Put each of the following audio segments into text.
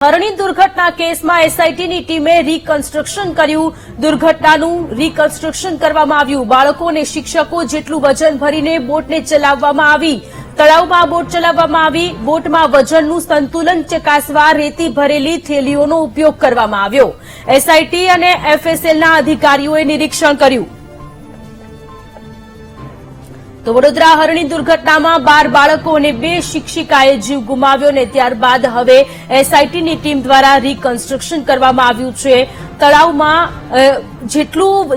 હરણી દુર્ઘટના કેસમાં એસઆઈટીની ટીમે રીકન્સ્ટ્રક્શન કર્યું. દુર્ઘટનાનું રીકન્સ્ટ્રક્શન કરવામાં આવ્યું. બાળકો અને શિક્ષકો જેટલું વજન ભરીને બોટને ચલાવવામાં આવી. તળાવમાં બોટ ચલાવવામાં આવી. બોટમાં વજનનું સંતુલન ચકાસવા રેતી ભરેલી થેલીઓનો ઉપયોગ કરવામાં આવ્યો. એસઆઈટી અને એફએસએલના અધિકારીઓએ નિરીક્ષણ કર્યું. તો વડોદરા હરણી દુર્ઘટનામાં 12 બાળકો અને 2 શિક્ષિકાએ જીવ ગુમાવ્યો અને ત્યારબાદ હવે એસઆઈટીની ટીમ દ્વારા રીકન્સ્ટ્રક્શન કરવામાં આવ્યું છે. તળાવમાં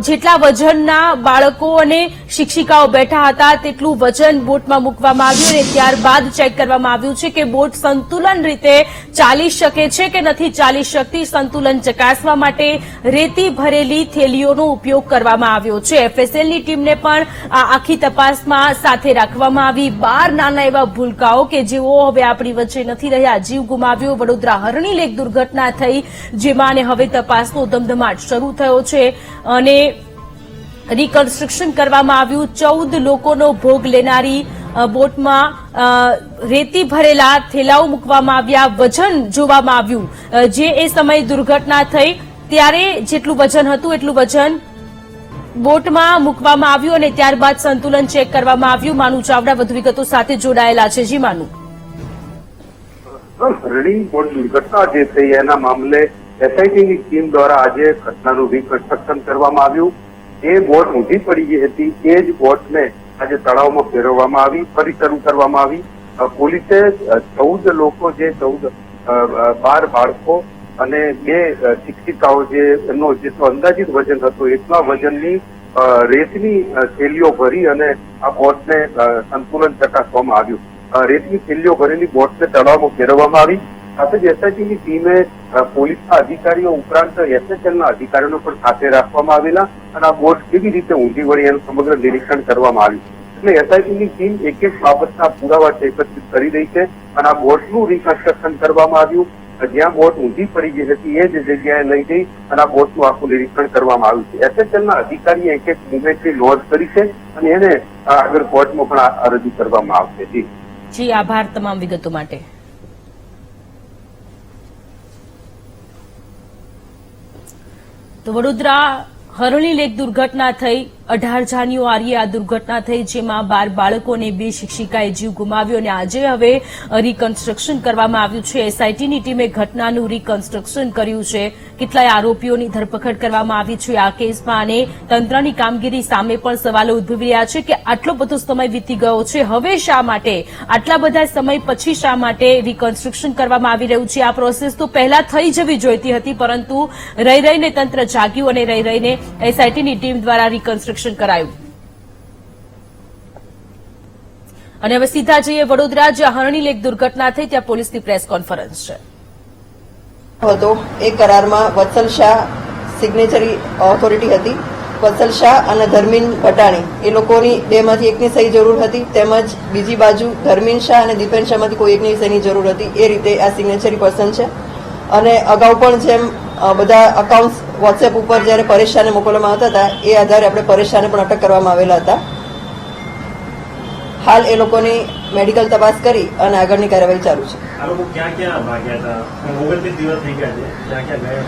જેટલા વજનના બાળકો અને શિક્ષિકાઓ બેઠા હતા તેટલું વજન બોટમાં મૂકવામાં આવ્યું અને ત્યારબાદ ચેક કરવામાં આવ્યું છે કે બોટ સંતુલન રીતે ચાલી શકે છે કે નથી ચાલી શકતી. સંતુલન ચકાસવા માટે રેતી ભરેલી થેલીઓનો ઉપયોગ કરવામાં આવ્યો છે. એફએસએલની ટીમને પણ આ આખી તપાસમાં સાથે રાખવામાં આવી. 12 નાના એવા ભૂલકાઓ કે જેઓ હવે આપણી વચ્ચે નથી રહ્યા, જીવ ગુમાવ્યો. વડોદરા હરણી લેક દુર્ઘટના થઈ જેમાં હવે તપાસનો ધમધમાટ શરૂ થયો છે અને રીકન્સ્ટ્રક્શન કરવામાં આવ્યું. 14 લોકોનો ભોગ લેનારી બોટમાં રેતી ભરેલા થેલાઓ મૂકવામાં આવ્યા. વજન જોવામાં આવ્યું. જે એ સમયે દુર્ઘટના થઈ ત્યારે જેટલું વજન હતું એટલું વજન બોટમાં મૂકવામાં આવ્યું અને ત્યારબાદ સંતુલન ચેક કરવામાં આવ્યું. માનુ ચાવડા વધુ વિગતો સાથે જોડાયેલા છે. જી માનુ. હરણી બોટ દુર્ઘટના જે થઈ એના મામલે એસઆઈટીની ટીમ દ્વારા આજે ઘટનાનું રીકન્સ્ટ્રક્શન કરવામાં આવ્યું. જે બોટ ઊંધી પડી ગઈ હતી એ જ બોટને આજે તળાવમાં ફેરવવામાં આવી, ફરી શરૂ કરવામાં આવી. પોલીસે 14 લોકો, જે 12 બાળકો અને 2 શિક્ષિકાઓ, જે એમનો જેટલો અંદાજિત વજન હતો એટલા વજનની રેતની થેલીઓ ભરી અને આ બોટને સંતુલન ચકાસવામાં આવ્યું. રેતની થેલીઓ ભરેલી બોટને તળાવમાં ફેરવવામાં આવી. સાથે જ એસઆઈટીની ટીમે પોલીસના અધિકારીઓ ઉપરાંત એસએસએલના અધિકારીઓને પણ સાથે રાખવામાં આવેલા અને આ બોટ કેવી રીતે ઊંધી વળી એનું સમગ્ર નિરીક્ષણ કરવામાં આવ્યું. એટલે એસઆઈટીની ટીમ એક બાબતના પુરાવા એકત્રિત કરી રહી છે અને આ બોટનું રીકન્સ્ટ્રક્શન કરવામાં આવ્યું. જ્યાં બોટ ઊંધી પડી ગઈ હતી એ જ જગ્યાએ લઈ જઈ અને આ બોટનું આખું નિરીક્ષણ કરવામાં આવ્યું છે. એસએસએલના અધિકારીએ એક મુવમેન્ટની નોંધ કરી છે અને એને આગળ કોર્ટમાં પણ રજૂ કરવામાં આવશે. જી આભાર તમામ વિગતો માટે. તો વડોદરા હરણી લેક દુર્ઘટના થઈ. 18 જાન્યુઆરીએ આ દુર્ઘટના થઈ જેમાં 12 બાળકો અને 2 શિક્ષિકાએ જીવ ગુમાવ્યો અને આજે હવે રીકન્સ્ટ્રક્શન કરવામાં આવ્યું છે. એસઆઈટીની ટીમે ઘટનાનું રીકન્સ્ટ્રક્શન કર્યું છે. કેટલાય આરોપીઓની ધરપકડ કરવામાં આવી છે આ કેસમાં અને તંત્રની કામગીરી સામે પણ સવાલો ઉદ્ભવી રહ્યા છે કે આટલો બધો સમય વીતી ગયો છે, હવે શા માટે, આટલા બધા સમય પછી શા માટે રીકન્સ્ટ્રક્શન કરવામાં આવી રહ્યું છે. આ પ્રોસેસ તો પહેલા થઈ જવી જોઈતી હતી પરંતુ રહી રહીને તંત્ર જાગ્યું અને રહી રહીને એસઆઈટીની ટીમ દ્વારા રીકન્સ્ટ્રક્શન કરાયું. અને હવે સીધા જઈએ વડોદરા, જ્યાં હરણી લેક દુર્ઘટના થઈ ત્યાં પોલીસની પ્રેસ કોન્ફરન્સ છે. હતો એ કરારમાં વત્સલ શાહ સિગ્નેચરી ઓથોરિટી હતી. વત્સલ શાહ અને ધર્મીન ભટાણી એ લોકોની બેમાંથી એકની સહી જરૂર હતી, તેમજ બીજી બાજુ ધર્મીન શાહ અને દીપેન શાહમાંથી કોઈ એકની સહીની જરૂર હતી. એ રીતે આ સિગ્નેચરી પર્સન છે. અને અગાઉ પણ જેમ બધા અકાઉન્ટ્સ વોટ્સએપ ઉપર જયારે પરેશ શાહને મોકલવામાં આવતા હતા એ આધારે આપણે પરેશ શાહને પણ અટક કરવામાં આવેલા હતા. હાલ એ લોકોની મેડિકલ તપાસ કરી અને આગળની કાર્યવાહી ચાલુ છે.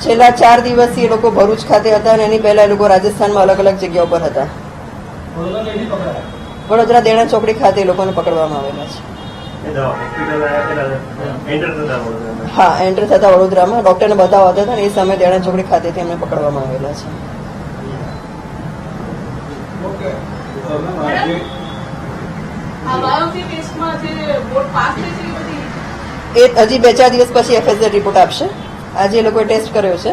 છેલ્લા 4 દિવસથી એ લોકો ભરૂચ ખાતે હતા અને એની પહેલા એ લોકો રાજસ્થાનમાં અલગ અલગ જગ્યાઓ પર હતા. વડોદરા દેણા ચોકડી ખાતે એ લોકોને પકડવામાં આવેલા છે. હા, એન્ટર થતા વડોદરામાં ડોક્ટરને બતાવવા હતા અને એ સમયે દેણા ચોકડી ખાતેથી એમને પકડવામાં આવેલા છે. એ હજી 2-4 દિવસ પછી એફએસએલ રિપોર્ટ આપશે. આજે એ લોકોએ ટેસ્ટ કર્યો છે.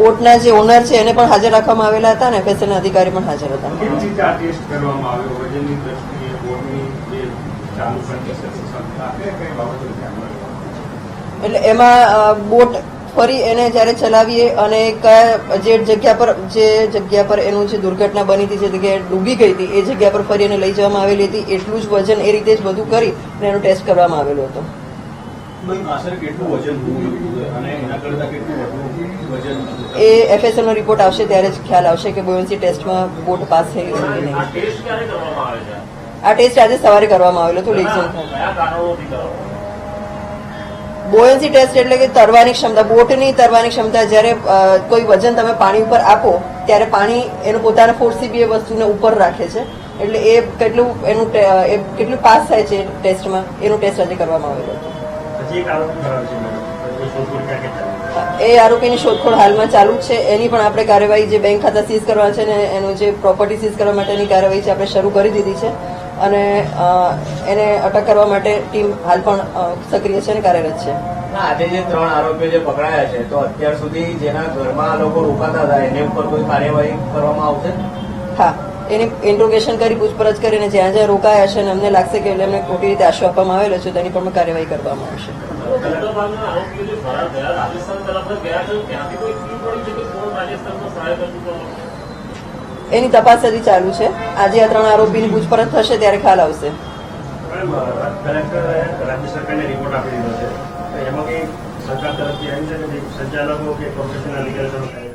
બોટના જે ઓનર છે એને પણ હાજર રાખવામાં આવેલા હતા અને એફએસએલના અધિકારી પણ હાજર હતા. એટલે એમાં બોટ ફરી એને જયારે ચલાવીએ અને જે જગ્યા પર એનું જે દુર્ઘટના બની હતી, જે જગ્યાએ ડૂબી ગઈ હતી એ જગ્યા પર ફરી એને લઈ જવામાં આવેલી હતી. એટલું જ વજન એ રીતે જ બધું કરી અને એનો ટેસ્ટ કરવામાં આવેલો હતો. એ એફએસએલ નો રિપોર્ટ આવશે ત્યારે જ ખ્યાલ આવશે કે બોયન્સી ટેસ્ટમાં બોટ પાસ થઈ ગઈ કે નહીં. આ ટેસ્ટ આજે સવારે કરવામાં આવેલો હતો. બોયન્સી ટેસ્ટ એટલે કે તરવાની ક્ષમતા, બોટની તરવાની ક્ષમતા. જ્યારે કોઈ વજન તમે પાણી ઉપર આપો ત્યારે પાણી એનું પોતાના ફોર્સથી બી એ વસ્તુને ઉપર રાખે છે. એટલે એ કેટલું પાસ થાય છે ટેસ્ટમાં, એનું ટેસ્ટ આજે કરવામાં આવેલો હતો. એ આરોપીની શોધખોળ હાલમાં ચાલુ જ છે. એની પણ આપણે કાર્યવાહી, જે બેંક ખાતા સીઝ કરવા છે ને એનું જે પ્રોપર્ટી સીઝ કરવા માટેની કાર્યવાહી છે આપણે શરૂ કરી દીધી છે અને એને અટક કરવા માટે ટીમ હાલ પણ સક્રિય છે અને કાર્યરત છે. આજે જે 3 આરોપીઓ જે પકડાયા છે, તો અત્યાર સુધી જેના ઘરમાં આ લોકો રોકાતા હતા એની ઉપર કોઈ કાર્યવાહી કરવામાં આવશે? હા, એની ઇન્ટ્રોગેશન કરી, પૂછપરછ કરીને જ્યાં જ્યાં રોકાયા છે અને અમને લાગશે કે એમને ખોટી રીતે આશરો આપવામાં આવેલો છે તેની પણ કાર્યવાહી કરવામાં આવશે. એની તપાસ હજી ચાલુ છે. આજે આ 3 આરોપીની પૂછપરછ થશે ત્યારે ખ્યાલ આવશે. કલેક્ટર રાજ્ય સરકારને રિપોર્ટ આપી દીધો છે, એમાં કઈ સરકાર તરફથી આવી છે કે સંચાલકો કે પ્રોફેશનલ અધિકારીઓ